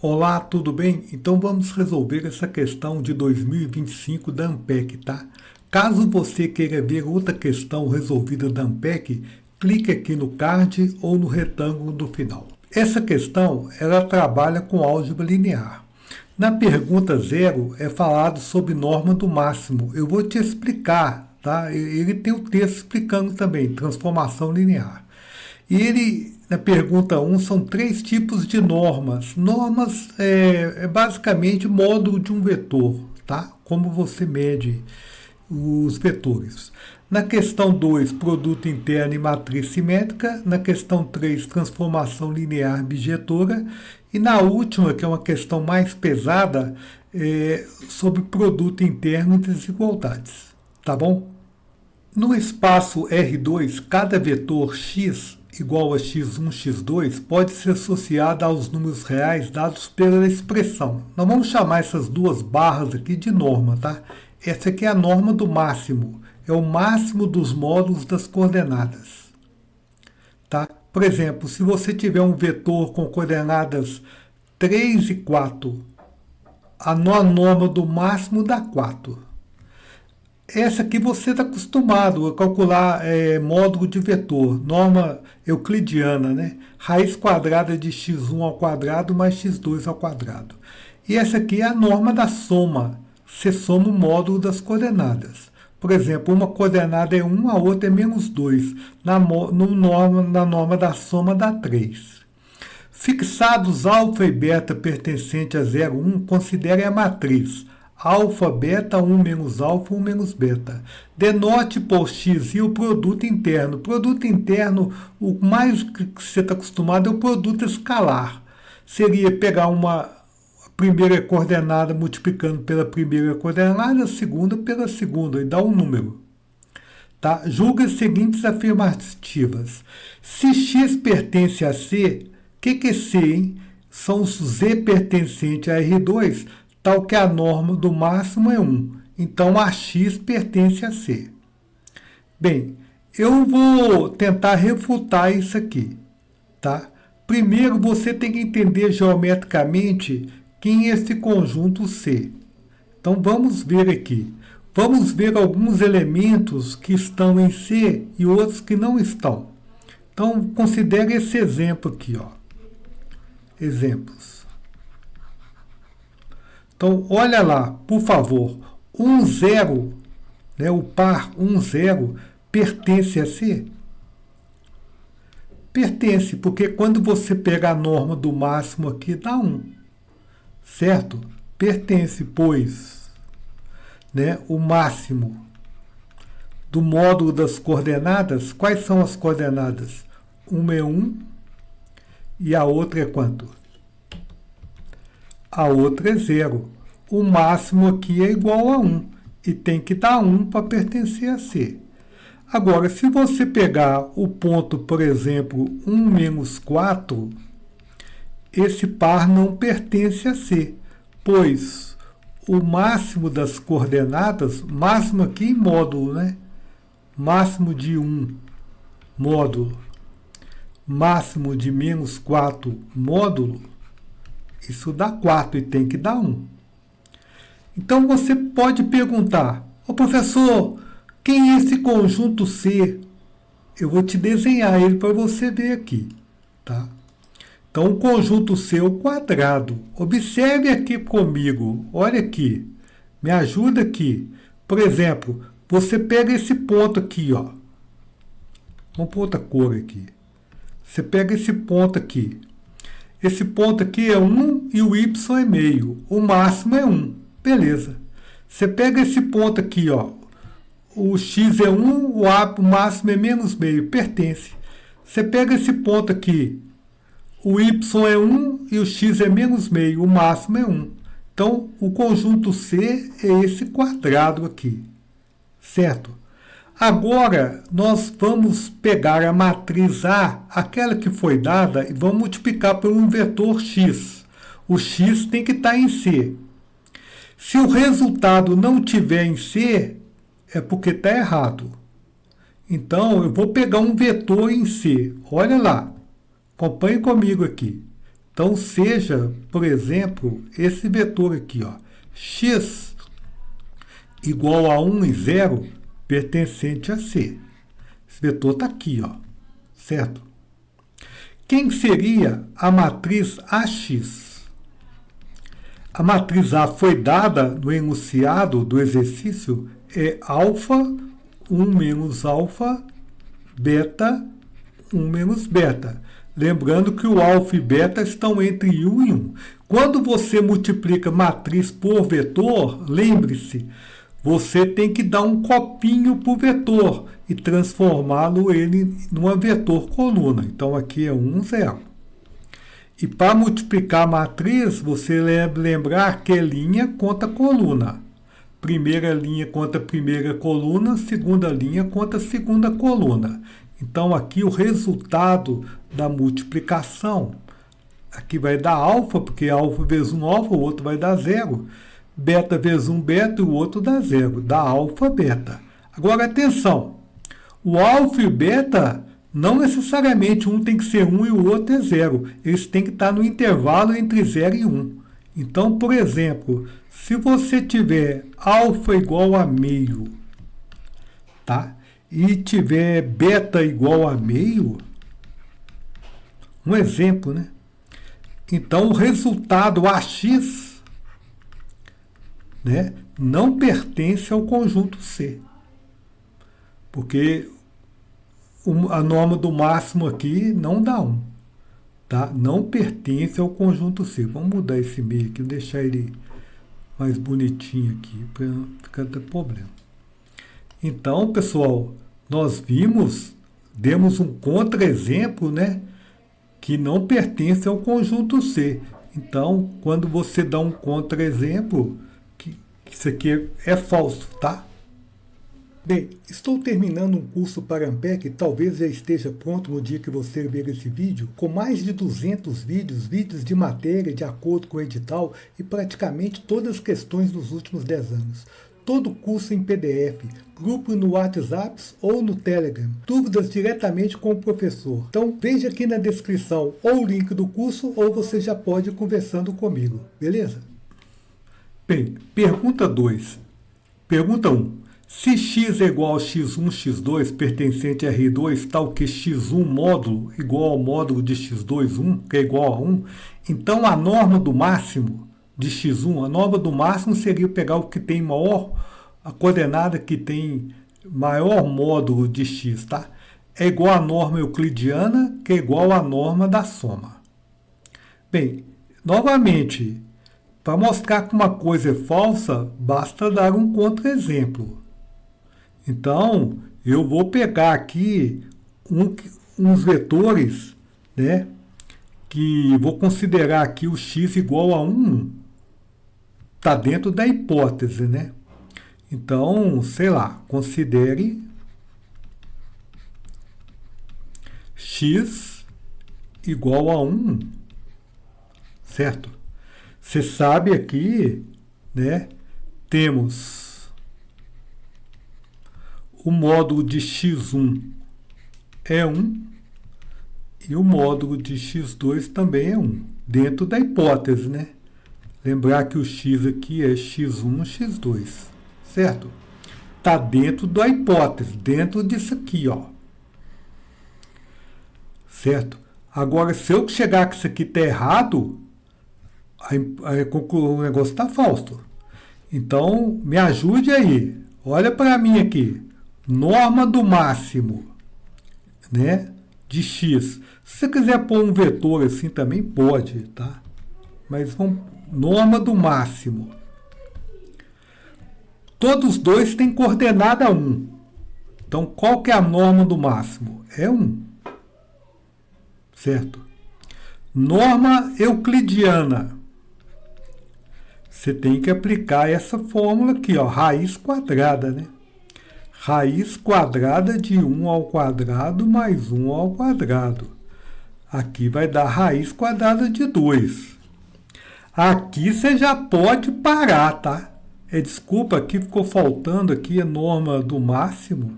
Olá, tudo bem? Então vamos resolver essa questão de 2025 da Ampec, tá? Caso você queira ver outra questão resolvida da Ampec, clique aqui no card ou no retângulo do final. Essa questão, ela trabalha com álgebra linear. Na pergunta 0 é falado sobre norma do máximo. Eu vou te explicar, tá? Ele tem o texto explicando também, transformação linear. E ele, na pergunta 1, são três tipos de normas. Normas é basicamente módulo de um vetor, tá? Como você mede os vetores. Na questão 2, produto interno e matriz simétrica. Na questão 3, transformação linear bijetora. E na última, que é uma questão mais pesada, sobre produto interno e desigualdades. Tá bom? No espaço R2, cada vetor x igual a x1, x2 pode ser associado aos números reais dados pela expressão. Nós vamos chamar essas duas barras aqui de norma, tá? Essa aqui é a norma do máximo. É o máximo dos módulos das coordenadas. Tá? Por exemplo, se você tiver um vetor com coordenadas 3 e 4, a norma do máximo dá 4. Essa aqui você está acostumado a calcular módulo de vetor, norma euclidiana, né? Raiz quadrada de x1 ao quadrado mais x2 ao quadrado. E essa aqui é a norma da soma. Você soma o módulo das coordenadas. Por exemplo, uma coordenada é 1, a outra é menos 2. Na norma da soma dá 3. Fixados alfa e beta pertencente a 0, 1, considere a matriz alfa, beta, 1 menos alfa, 1 menos beta. Denote por x e o produto interno. Produto interno, o mais que você está acostumado é o produto escalar. Seria pegar uma primeira coordenada multiplicando pela primeira coordenada, a segunda pela segunda, e dar um número. Tá? Julga as seguintes afirmativas. Se x pertence a C, o que é C, hein? São os Z pertencente a R2, tal que a norma do máximo é 1. Então, a x pertence a C. Bem, eu vou tentar refutar isso aqui. Tá? Primeiro, você tem que entender geometricamente quem é esse conjunto C. Então, vamos ver aqui. Vamos ver alguns elementos que estão em C e outros que não estão. Então, considere esse exemplo aqui. Ó. Exemplos. Então, olha lá, por favor, 1, 0, né, o par 1, 0, pertence a C? Pertence, porque quando você pega a norma do máximo aqui, dá 1. Certo? Pertence, pois, né, o máximo do módulo das coordenadas. Quais são as coordenadas? Uma é 1 e a outra é quanto? A outra é 0. O máximo aqui é igual a 1. E tem que dar 1 para pertencer a C. Agora, se você pegar o ponto, por exemplo, 1 menos 4, esse par não pertence a C, pois o máximo das coordenadas, máximo aqui em módulo, né? Máximo de 1, módulo, máximo de menos 4, módulo, isso dá 4 e tem que dar 1. Então você pode perguntar, ô professor, quem é esse conjunto C? Eu vou te desenhar ele para você ver aqui. Tá? Então o conjunto C é o quadrado. Observe aqui comigo, olha aqui, me ajuda aqui. Por exemplo, você pega esse ponto aqui, ó. Vamos pôr outra cor aqui. Você pega esse ponto aqui. Esse ponto aqui é 1 e o y é meio. O máximo é 1. Beleza. Você pega esse ponto aqui, ó. O x é 1, o máximo é menos meio. Pertence. Você pega esse ponto aqui. O y é 1 e o x é menos meio. O máximo é 1. Então, o conjunto C é esse quadrado aqui. Certo? Agora, nós vamos pegar a matriz A, aquela que foi dada, e vamos multiplicar por um vetor x. O x tem que estar em C. Se o resultado não estiver em C, é porque está errado. Então, eu vou pegar um vetor em C. Olha lá. Acompanhe comigo aqui. Então, seja, por exemplo, esse vetor aqui, ó, x igual a 1 e 0, pertencente a C. Esse vetor está aqui, ó, certo? Quem seria a matriz AX? A matriz A foi dada no enunciado do exercício, é alfa 1 menos alfa, beta 1 menos beta. Lembrando que o alfa e beta estão entre 1 e 1. Quando você multiplica matriz por vetor, lembre-se, você tem que dar um copinho para o vetor e transformá-lo ele numa vetor coluna. Então aqui é 1, 0. E para multiplicar a matriz, você lembrar que é linha contra coluna. Primeira linha contra primeira coluna, segunda linha contra segunda coluna. Então aqui o resultado da multiplicação, aqui vai dar alfa, porque alfa vezes 1 alfa, o outro vai dar 0. Beta vezes 1 beta e o outro dá 0. Dá alfa, beta. Agora atenção, o alfa e o beta, não necessariamente um tem que ser 1 e o outro é 0. Eles têm que estar no intervalo entre 0 e 1. Então, por exemplo, se você tiver alfa igual a meio, tá? E tiver beta igual a meio, um exemplo, né? Então, o resultado AX, né, não pertence ao conjunto C. Porque a norma do máximo aqui não dá 1. Tá? Não pertence ao conjunto C. Vamos mudar esse meio aqui, deixar ele mais bonitinho aqui, para não ficar ter problema. Então, pessoal, nós demos um contra-exemplo, né, que não pertence ao conjunto C. Então, quando você dá um contra-exemplo, isso aqui é falso, tá? Bem, estou terminando um curso para Ampere, talvez já esteja pronto no dia que você ver esse vídeo, com mais de 200 vídeos de matéria de acordo com o edital e praticamente todas as questões dos últimos 10 anos. Todo curso em PDF, grupo no WhatsApp ou no Telegram, dúvidas diretamente com o professor. Então veja aqui na descrição ou o link do curso ou você já pode ir conversando comigo, beleza? Bem, pergunta 2. Pergunta 1. Se x é igual a x1, x2 pertencente a R2, tal que x1 módulo igual ao módulo de x2, 1, que é igual a 1, então a norma do máximo de x1, a norma do máximo seria pegar o que tem maior, a coordenada que tem maior módulo de x, tá? É igual à norma euclidiana, que é igual à norma da soma. Bem, novamente, para mostrar que uma coisa é falsa, basta dar um contra-exemplo. Então, eu vou pegar aqui uns vetores, né, que vou considerar aqui o x igual a 1, está dentro da hipótese, né? Então, sei lá, considere x igual a 1, certo? Você sabe aqui, né, temos o módulo de x1 é 1 e o módulo de x2 também é 1, dentro da hipótese, né? Lembrar que o x aqui é x1, x2, certo? Está dentro da hipótese, dentro disso aqui, ó. Certo? Agora, se eu chegar que isso aqui está errado, o negócio está falso. Então, me ajude aí. Olha para mim aqui. Norma do máximo, né, de x. Se você quiser pôr um vetor assim também pode, tá? Mas vamos, norma do máximo. Todos dois têm coordenada 1. Então, qual que é a norma do máximo? É 1. Certo? Norma euclidiana. Você tem que aplicar essa fórmula aqui, ó, raiz quadrada, né? Raiz quadrada de 1 ao quadrado mais 1 ao quadrado. Aqui vai dar raiz quadrada de 2. Aqui você já pode parar, tá? Desculpa, aqui ficou faltando aqui a norma do máximo.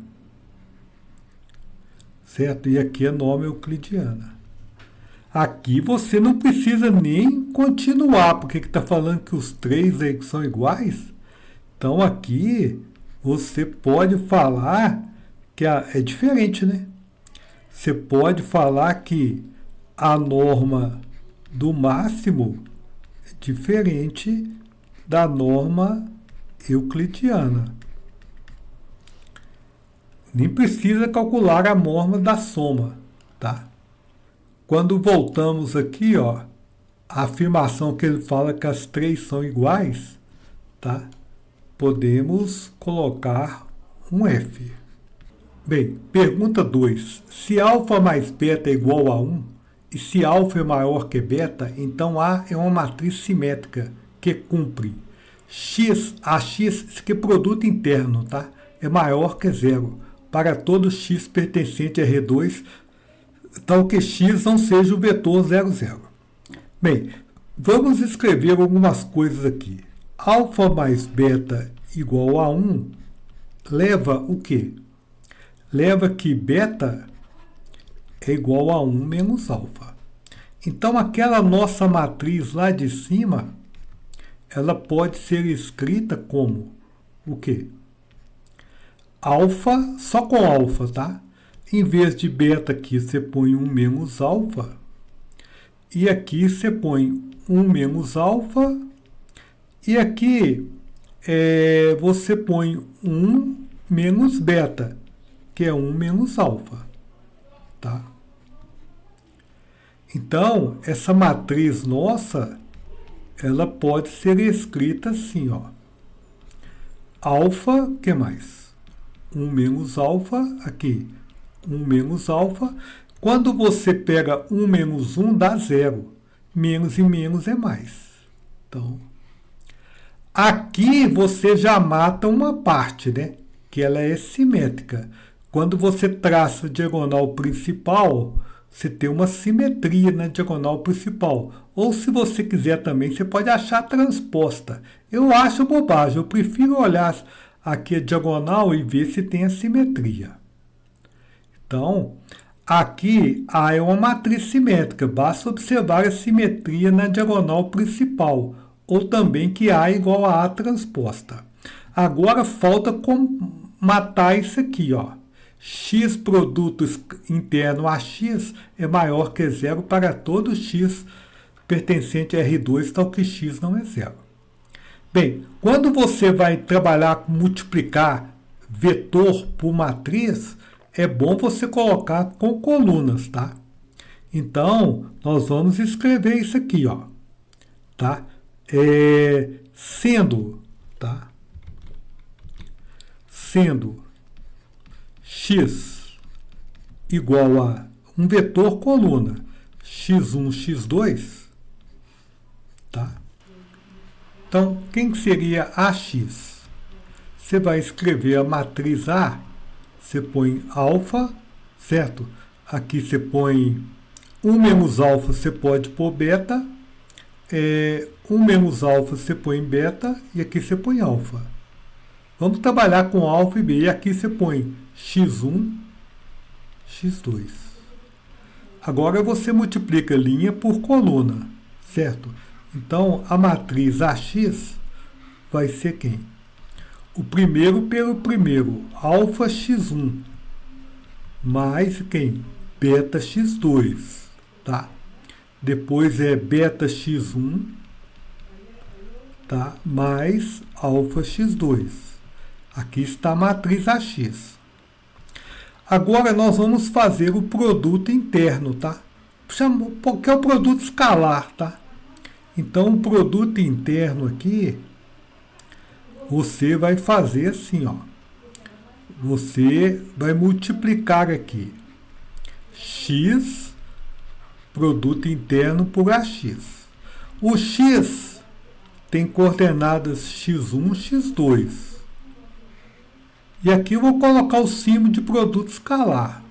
Certo? E aqui a norma euclidiana. Aqui você não precisa nem continuar, porque está falando que os três aí são iguais. Então aqui você pode falar que é diferente, né? Você pode falar que a norma do máximo é diferente da norma euclidiana. Nem precisa calcular a norma da soma, tá? Quando voltamos aqui, ó, a afirmação que ele fala que as três são iguais, tá? Podemos colocar um F. Bem, pergunta 2. Se alfa mais beta é igual a 1, e se alfa é maior que beta, então A é uma matriz simétrica que cumpre x, AX, isso aqui é produto interno, tá? É maior que zero, para todo x pertencente a R2, tal que x não seja o vetor 0, 0. Bem, vamos escrever algumas coisas aqui. Alfa mais beta igual a 1 leva o quê? Leva que beta é igual a 1 menos alfa. Então, aquela nossa matriz lá de cima, ela pode ser escrita como o quê? Alfa, só com alfa, tá? Em vez de beta aqui, você põe 1 menos alfa. E aqui você põe 1 menos alfa. E aqui você põe 1 menos beta, que é 1 menos alfa. Tá? Então, essa matriz nossa, ela pode ser escrita assim, ó. Alfa, que mais? 1 menos alfa, aqui. 1 menos alfa. Quando você pega 1 menos 1, dá 0. Menos e menos é mais. Então, aqui você já mata uma parte, né? Que ela é simétrica. Quando você traça a diagonal principal, você tem uma simetria na diagonal principal. Ou se você quiser também, você pode achar transposta. Eu acho bobagem, eu prefiro olhar aqui a diagonal e ver se tem a simetria. Então, aqui A é uma matriz simétrica, basta observar a simetria na diagonal principal, ou também que A é igual a A transposta. Agora falta matar isso aqui, ó. X produto interno a x é maior que zero para todo x pertencente a R2, tal que x não é zero. Bem, quando você vai trabalhar com multiplicar vetor por matriz, é bom você colocar com colunas, tá? Então, nós vamos escrever isso aqui, ó. Tá? Sendo, tá? Sendo x igual a um vetor coluna x1, x2, tá? Então, quem seria AX? Você vai escrever a matriz A, você põe alfa, certo? Aqui você põe 1 menos alfa, você pode pôr beta, 1 menos alfa você põe beta e aqui você põe alfa. Vamos trabalhar com alfa e b, e aqui você põe x1, x2. Agora você multiplica linha por coluna, certo? Então, a matriz AX vai ser quem? O primeiro pelo primeiro, alfa x1, mais quem? Beta x2, tá? Depois é beta x1, tá? Mais alfa x2. Aqui está a matriz AX. Agora nós vamos fazer o produto interno, tá? Porque é o produto escalar, tá? Então, o produto interno aqui, você vai fazer assim, ó. Você vai multiplicar aqui x, produto interno, por AX. O x tem coordenadas x1, x2. E aqui eu vou colocar o símbolo de produto escalar.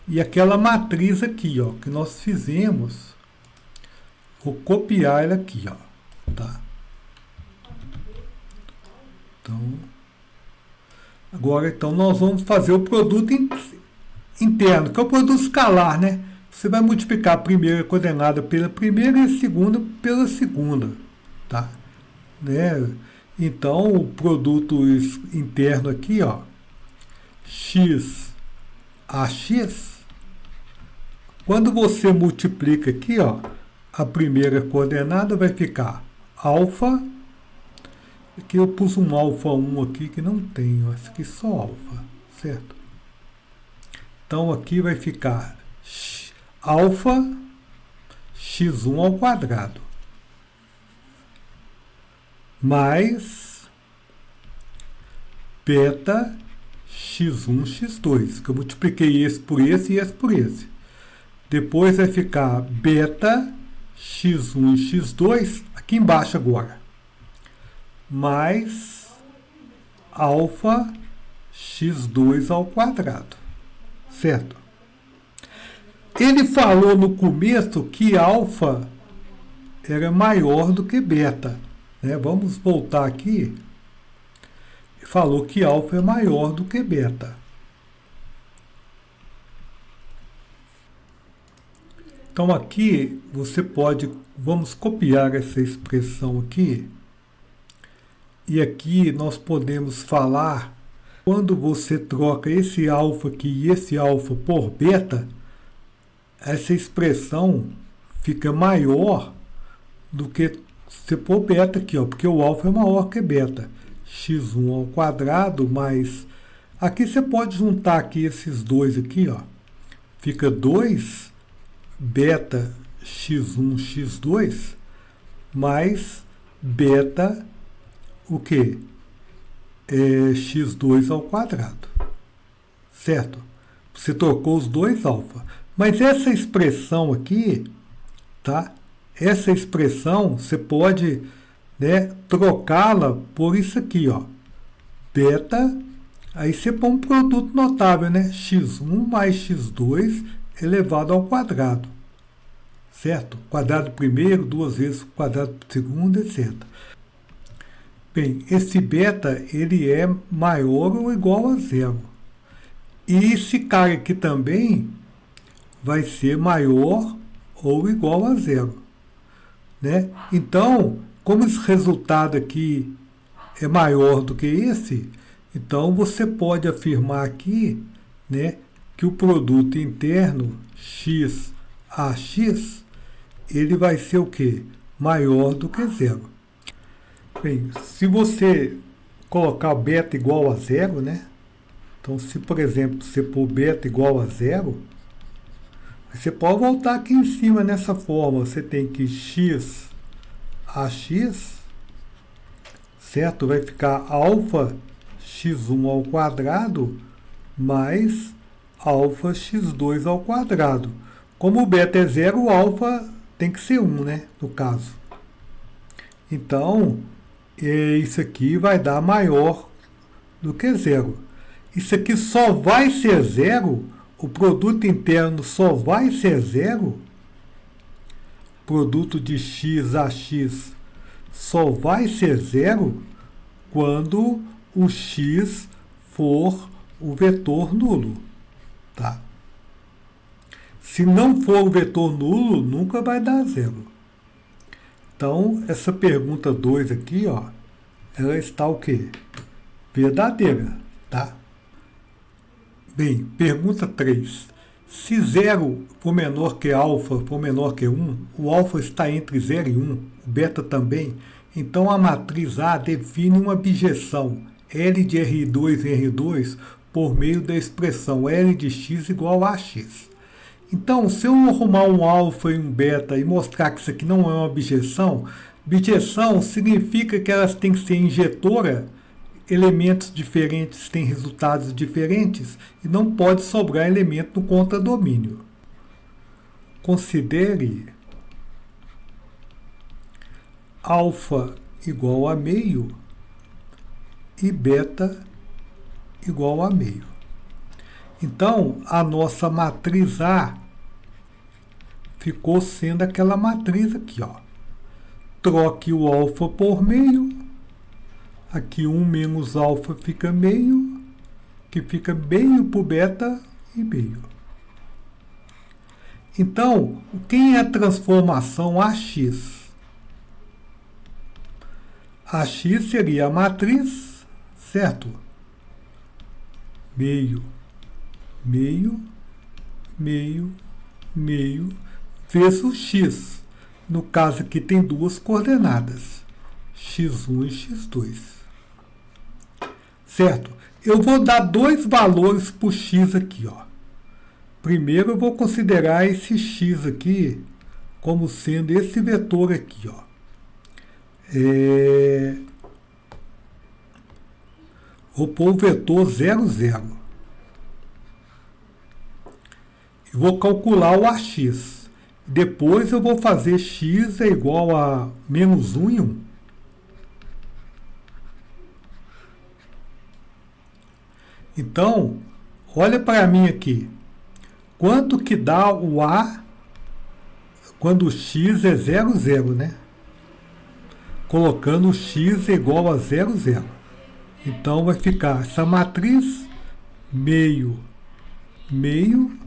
E aquela matriz aqui, ó, que nós fizemos, vou copiar ela aqui, ó, tá? Então, agora então nós vamos fazer o produto interno, que é o produto escalar, né? você vai multiplicar a primeira coordenada pela primeira e a segunda pela segunda, tá? Né? Então, o produto interno aqui, ó, x ax, quando você multiplica aqui, ó, a primeira coordenada vai ficar alfa, aqui eu pus um alfa 1 aqui que não tem, ó, esse aqui é só alfa, certo? Então, aqui vai ficar alfa x1 ao quadrado mais beta x1, x2, que eu multipliquei esse por esse e esse por esse. Depois vai ficar beta x1 e x2, aqui embaixo agora, mais alfa x2 ao quadrado, certo? Ele falou no começo que alfa era maior do que beta, né? Vamos voltar aqui. Ele falou que alfa é maior do que beta. Então aqui você pode, vamos copiar essa expressão aqui, e aqui nós podemos falar, quando você troca esse alfa aqui e esse alfa por beta, essa expressão fica maior do que se pôr beta aqui, ó, porque o alfa é maior que beta. x1 ao quadrado mais... Aqui você pode juntar aqui esses dois aqui, ó. Fica 2 beta x1, x2 mais beta o quê? X2 ao quadrado. Certo? Você trocou os dois alfa. Mas essa expressão aqui, tá? Essa expressão você pode, né, trocá-la por isso aqui, ó. Beta, aí você põe um produto notável, né? x1 mais x2 elevado ao quadrado. Certo? Quadrado primeiro, 2 vezes quadrado segundo, etc. Bem, esse beta, ele é maior ou igual a zero. E esse cara aqui também vai ser maior ou igual a zero, né? Então, como esse resultado aqui é maior do que esse, então você pode afirmar aqui, né, que o produto interno x ax, ele vai ser o quê? Maior do que zero. Bem, se você colocar beta igual a zero, né? Então, se, por exemplo, você pôr beta igual a zero, você pode voltar aqui em cima nessa forma. Você tem que x ax, certo? Vai ficar alfa x1 ao quadrado mais alfa x2 ao quadrado. Como o beta é zero, o alfa tem que ser 1, né? No caso. Então, isso aqui vai dar maior do que zero. Isso aqui só vai ser zero, o produto interno só vai ser zero, produto de x a x só vai ser zero quando o x for o vetor nulo, tá? Se não for o vetor nulo, nunca vai dar zero. Então, essa pergunta 2 aqui, ó, ela está o quê? Verdadeira, tá? Bem, pergunta 3. Se 0 for menor que alfa, for menor que 1, o alfa está entre 0 e 1, o beta também, então a matriz A define uma bijeção L de R2 em R2 por meio da expressão L de x igual a x. Então, se eu arrumar um alfa e um beta e mostrar que isso aqui não é uma bijeção, bijeção significa que elas têm que ser injetora, elementos diferentes têm resultados diferentes e não pode sobrar elemento no contradomínio. Considere alfa igual a meio e beta igual a meio. Então, a nossa matriz A ficou sendo aquela matriz aqui, ó. Troque o alfa por meio. Aqui 1 menos alfa fica meio, que fica meio por beta e meio. Então, quem é a transformação AX? AX seria a matriz, certo? Meio, meio, meio, meio, vezes x. No caso aqui tem duas coordenadas, x1 e x2. Certo? Eu vou dar dois valores para o x aqui, ó. Primeiro eu vou considerar esse x aqui como sendo esse vetor aqui, ó. Vou pôr o vetor 0, 0. E vou calcular o AX. Depois eu vou fazer x é igual a menos 1 e 1. Então, olha para mim aqui. Quanto que dá o A quando o x é 0, 0, né? Colocando o x igual a 0, 0. Então vai ficar essa matriz meio, meio,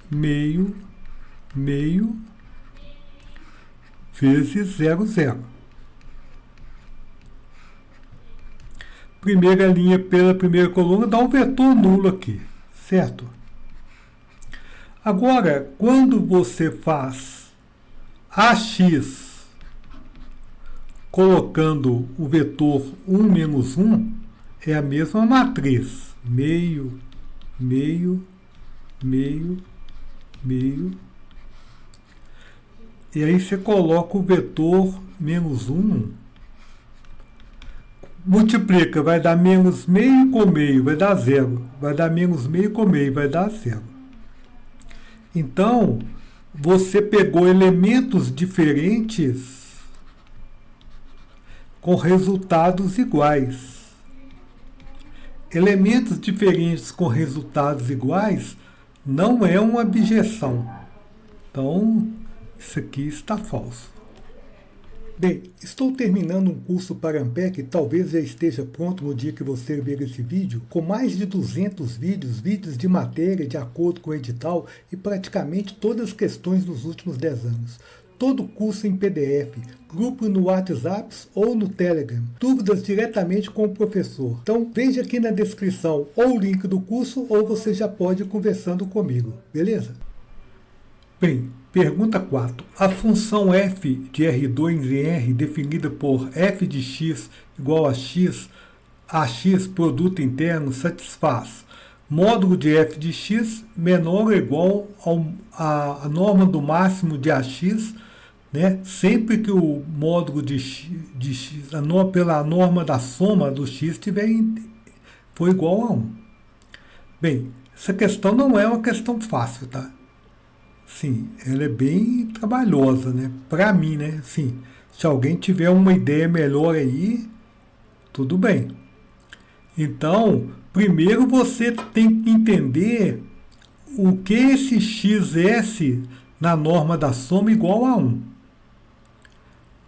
meio, meio, vezes 0, 0. Primeira linha pela primeira coluna dá um vetor nulo aqui, certo? Agora, quando você faz AX colocando o vetor 1 menos 1, é a mesma matriz. Meio, meio, meio, meio. E aí você coloca o vetor menos 1. Multiplica, vai dar menos meio com meio, vai dar 0. Vai dar menos meio com meio, vai dar 0. Então, você pegou elementos diferentes com resultados iguais. Elementos diferentes com resultados iguais não é uma abjeção. Então, isso aqui está falso. Bem, estou terminando um curso para Ampere, que talvez já esteja pronto no dia que você ver esse vídeo, com mais de 200 vídeos de matéria de acordo com o edital e praticamente todas as questões dos últimos 10 anos. Todo o curso em PDF, grupo no WhatsApp ou no Telegram, dúvidas diretamente com o professor. Então veja aqui na descrição ou o link do curso ou você já pode ir conversando comigo, beleza? Bem, pergunta 4. A função f de R2 em R, definida por f de x igual a x produto interno, satisfaz módulo de f de x menor ou igual à norma do máximo de ax, né? Sempre que o módulo de x pela norma da soma do x for igual a 1. Bem, essa questão não é uma questão fácil, tá? Sim, ela é bem trabalhosa, né? Para mim, né? Sim, se alguém tiver uma ideia melhor aí, tudo bem. Então, primeiro você tem que entender o que esse xs na norma da soma igual a 1.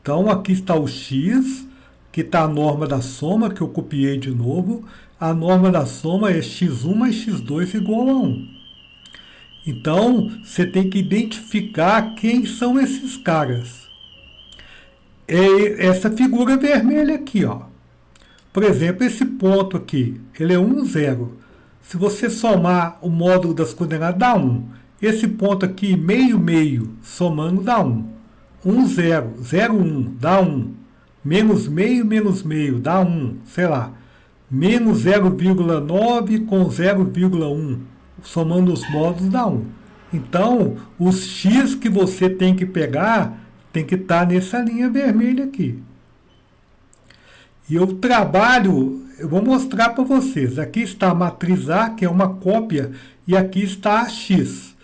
Então, aqui está o x, que está a norma da soma, que eu copiei de novo. A norma da soma é x1 mais x2 igual a 1. Então, você tem que identificar quem são esses caras. É essa figura vermelha aqui, ó. Por exemplo, esse ponto aqui, ele é 1, 0. Se você somar o módulo das coordenadas, dá 1. Esse ponto aqui, meio, meio, somando dá 1. 1, 0, 0, 1, dá 1. Menos meio, dá 1, sei lá. Menos 0,9 com 0,1. Somando os módulos dá 1. Então, os x que você tem que pegar tem que estar nessa linha vermelha aqui. E eu vou mostrar para vocês. Aqui está a matriz A, que é uma cópia, e aqui está a x.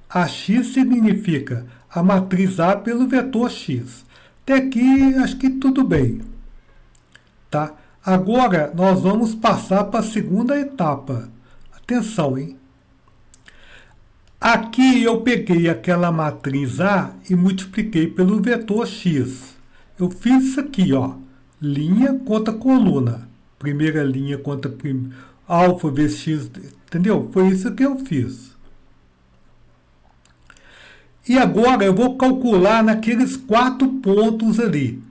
A x significa a matriz A pelo vetor x. Até aqui, acho que tudo bem. Tá? Agora, nós vamos passar para a segunda etapa. Atenção, hein? Aqui eu peguei aquela matriz A e multipliquei pelo vetor x. Eu fiz isso aqui, ó. Linha contra coluna. Primeira linha contra alfa vezes x. Entendeu? Foi isso que eu fiz. E agora eu vou calcular naqueles 4 pontos ali.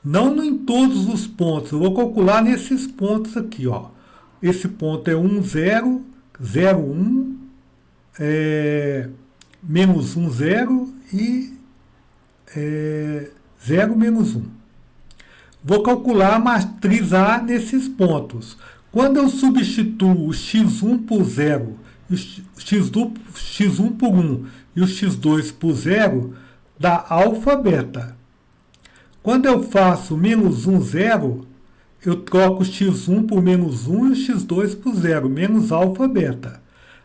Não em todos os pontos, eu vou calcular nesses pontos aqui, ó. Esse ponto é 1, 0, 0, 1, menos 1, 0 e 0, menos 1. Vou calcular a matriz A nesses pontos. Quando eu substituo o x1 por 0, o x1 por 1 e o x2 por 0, dá alfa, beta. Quando eu faço menos 1, 0, eu troco o x1 por menos 1 e o x2 por 0, menos alfa, beta.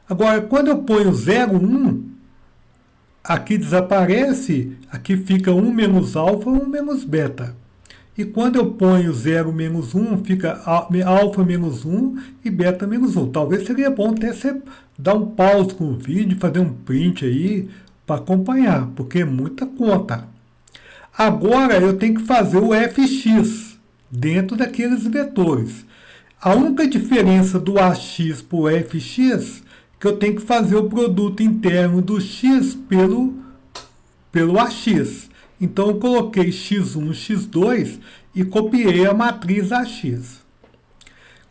Agora, quando eu ponho 0, 1, aqui desaparece, aqui fica 1 menos alfa, 1 menos beta. E quando eu ponho 0 menos 1, fica alfa menos 1 e beta menos 1. Talvez seria bom até você dar um pause com o vídeo, fazer um print aí para acompanhar, porque é muita conta. Agora eu tenho que fazer o fx dentro daqueles vetores. A única diferença do ax para o fx é que eu tenho que fazer o produto interno do x pelo ax. Então eu coloquei x1, x2 e copiei a matriz ax.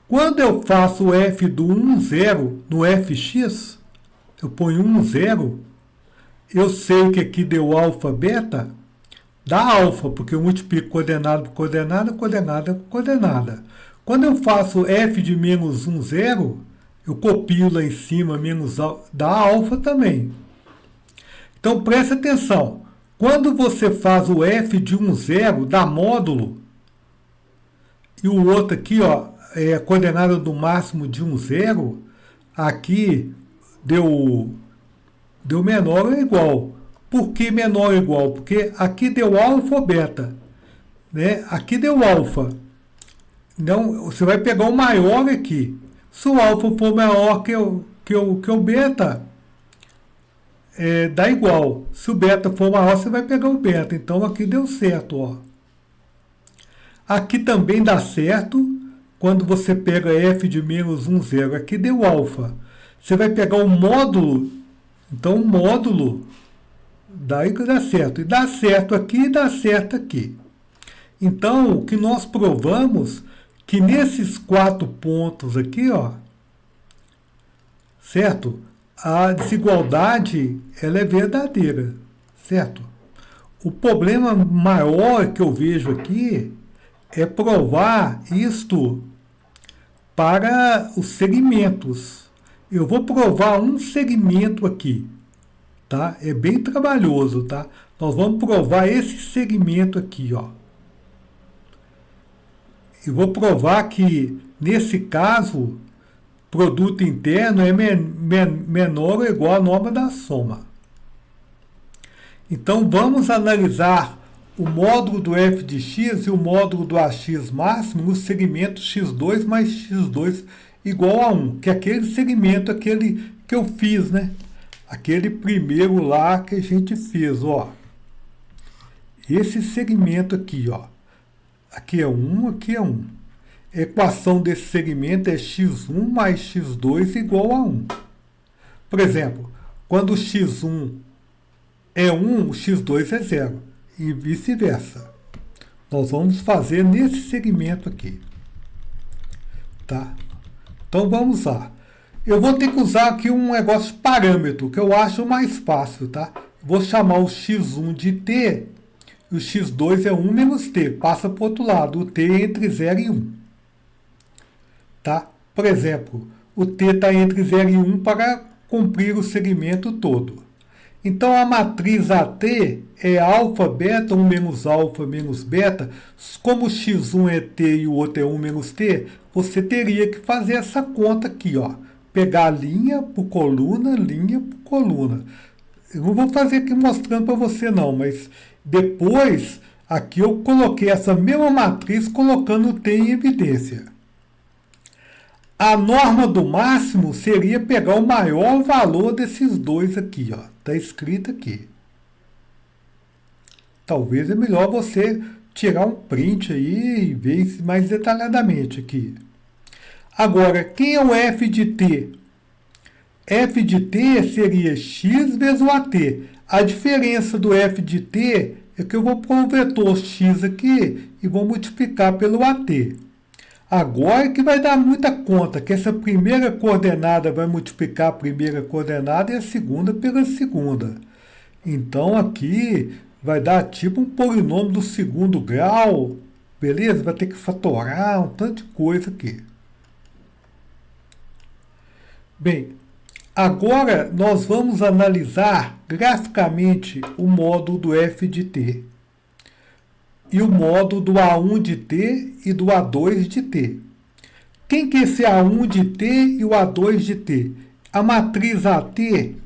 Quando eu faço o f do 1, 0 no fx, eu ponho 1, 0, eu sei que aqui deu alfa, beta, dá alfa, porque eu multiplico coordenada por coordenada, coordenada por coordenada. Quando eu faço f de menos 1, 0, eu copio lá em cima, menos dá alfa também. Então preste atenção. Quando você faz o f de 1, 0, dá módulo, e o outro aqui, ó, é a coordenada do máximo de 1, 0, aqui deu menor ou igual. Por que menor ou igual? Porque aqui deu alfa ou beta, né? Aqui deu alfa. Então, você vai pegar o maior aqui. Se o alfa for maior que o beta, dá igual. Se o beta for maior, você vai pegar o beta. Então, aqui deu certo, ó. Aqui também dá certo quando você pega f de menos 1, 0. Aqui deu alfa. Você vai pegar o módulo. Então, o módulo daí que dá certo. E dá certo aqui e dá certo aqui. Então, o que nós provamos que nesses 4 pontos aqui, ó, certo? A desigualdade, ela é verdadeira, certo? O problema maior que eu vejo aqui é provar isto para os segmentos. Eu vou provar um segmento aqui, tá? É bem trabalhoso, tá? Nós vamos provar esse segmento aqui, ó. Eu vou provar que, nesse caso, produto interno é menor ou igual à norma da soma. Então, vamos analisar o módulo do f de x e o módulo do ax máximo no segmento x2 mais x2 igual a 1, que é aquele segmento, aquele que eu fiz, né? Aquele primeiro lá que a gente fez, ó. Esse segmento aqui, ó. Aqui é 1, aqui é 1. A equação desse segmento é x1 mais x2 igual a 1. Por exemplo, quando o x1 é 1, o x2 é 0. E vice-versa. Nós vamos fazer nesse segmento aqui. Tá? Então vamos lá. Eu vou ter que usar aqui um negócio de parâmetro, que eu acho mais fácil, tá? Vou chamar o x1 de t, e o x2 é 1 menos t, passa para o outro lado, o t é entre 0 e 1. Tá? Por exemplo, o t está entre 0 e 1 para cumprir o segmento todo. Então, a matriz AT é alfa, beta, 1 menos alfa, menos beta. Como o x1 é t e o outro é 1 menos t, você teria que fazer essa conta aqui, ó. Pegar linha por coluna, linha por coluna. Eu não vou fazer aqui mostrando para você não, mas depois, aqui eu coloquei essa mesma matriz colocando o t em evidência. A norma do máximo seria pegar o maior valor desses dois aqui, ó. Está escrito aqui. Talvez é melhor você tirar um print aí e ver isso mais detalhadamente aqui. Agora, quem é o f de t? F de t seria x vezes o AT. A diferença do f de t é que eu vou pôr o vetor x aqui e vou multiplicar pelo AT. Agora que vai dar muita conta, que essa primeira coordenada vai multiplicar a primeira coordenada e a segunda pela segunda. Então aqui vai dar tipo um polinômio do segundo grau, beleza? Vai ter que fatorar um tanto de coisa aqui. Bem, agora nós vamos analisar graficamente o módulo do f de t e o módulo do A1 de t e do A2 de t. Quem que é esse A1 de t e o A2 de t? A matriz AT,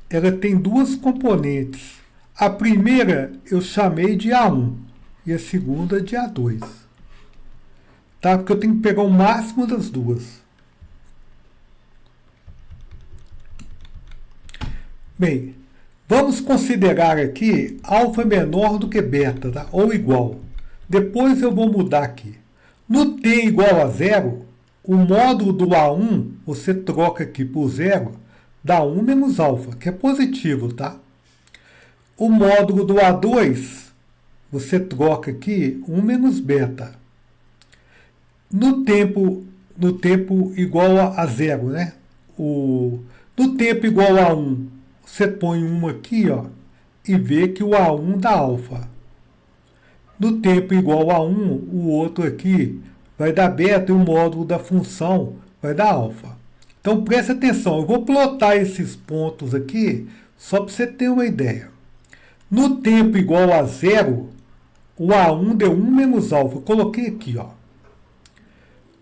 ela tem duas componentes. A primeira eu chamei de A1 e a segunda de A2. Tá? Porque eu tenho que pegar o máximo das duas. Bem, vamos considerar aqui alfa menor do que beta, tá? Ou igual. Depois eu vou mudar aqui. No t igual a zero, o módulo do A1, você troca aqui por zero, dá 1 menos alfa, que é positivo, tá? O módulo do A2, você troca aqui 1 menos beta. No tempo igual a zero, né? No tempo igual a 1, você põe 1 aqui, ó, e vê que o A1 dá alfa. No tempo igual a 1, o outro aqui vai dar beta e o módulo da função vai dar alfa. Então preste atenção, eu vou plotar esses pontos aqui só para você ter uma ideia. No tempo igual a zero, o A1 deu 1 menos alfa. Eu coloquei aqui, ó.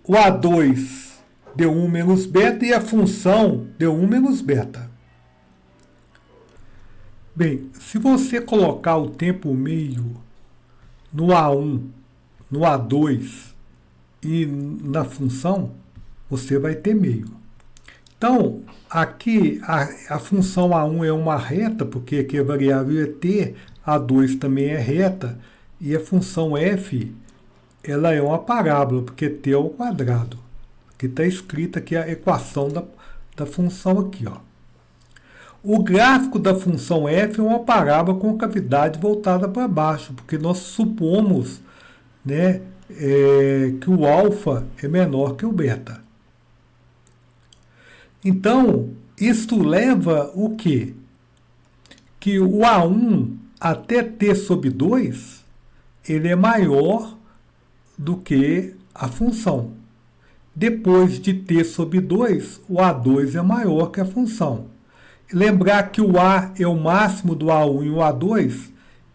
O A2 deu 1 menos beta e a função deu 1 menos beta. Bem, se você colocar o tempo meio no A1, no A2 e na função, você vai ter meio. Então, aqui a função A1 é uma reta, porque aqui a variável é t, A2 também é reta, e a função f, ela é uma parábola, porque t é ao quadrado. Aqui está escrita aqui a equação da função aqui, ó. O gráfico da função f é uma parábola com cavidade voltada para baixo, porque nós supomos, né, que o alfa é menor que o beta. Então, isto leva o quê? Que o A1 até t sobre 2, ele é maior do que a função. Depois de t sobre 2, o A2 é maior que a função. Lembrar que o A é o máximo do A1 e o A2,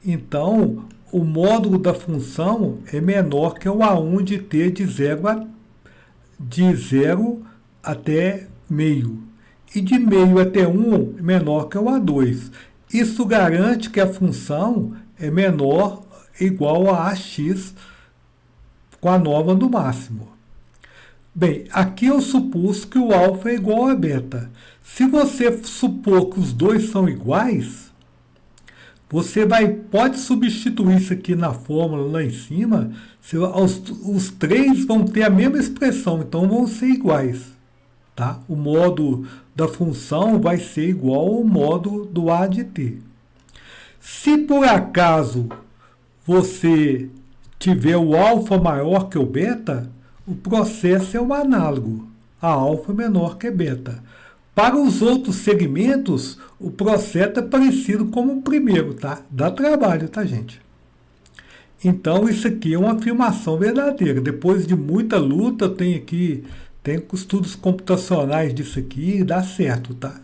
então o módulo da função é menor que o A1 de t de 0 até meio. E de meio até 1 é menor que o A2. Isso garante que a função é menor, igual a AX com a norma do máximo. Bem, aqui eu supus que o alfa é igual a beta. Se você supor que os dois são iguais, você pode substituir isso aqui na fórmula lá em cima. Os três vão ter a mesma expressão, então vão ser iguais. Tá? O módulo da função vai ser igual ao módulo do A de t. Se por acaso você tiver o alfa maior que o beta, o processo é um análogo. A alfa é menor que beta. Para os outros segmentos, o processo é parecido com o primeiro, tá? Dá trabalho, tá, gente? Então, isso aqui é uma afirmação verdadeira. Depois de muita luta, tem estudos computacionais disso aqui e dá certo, tá?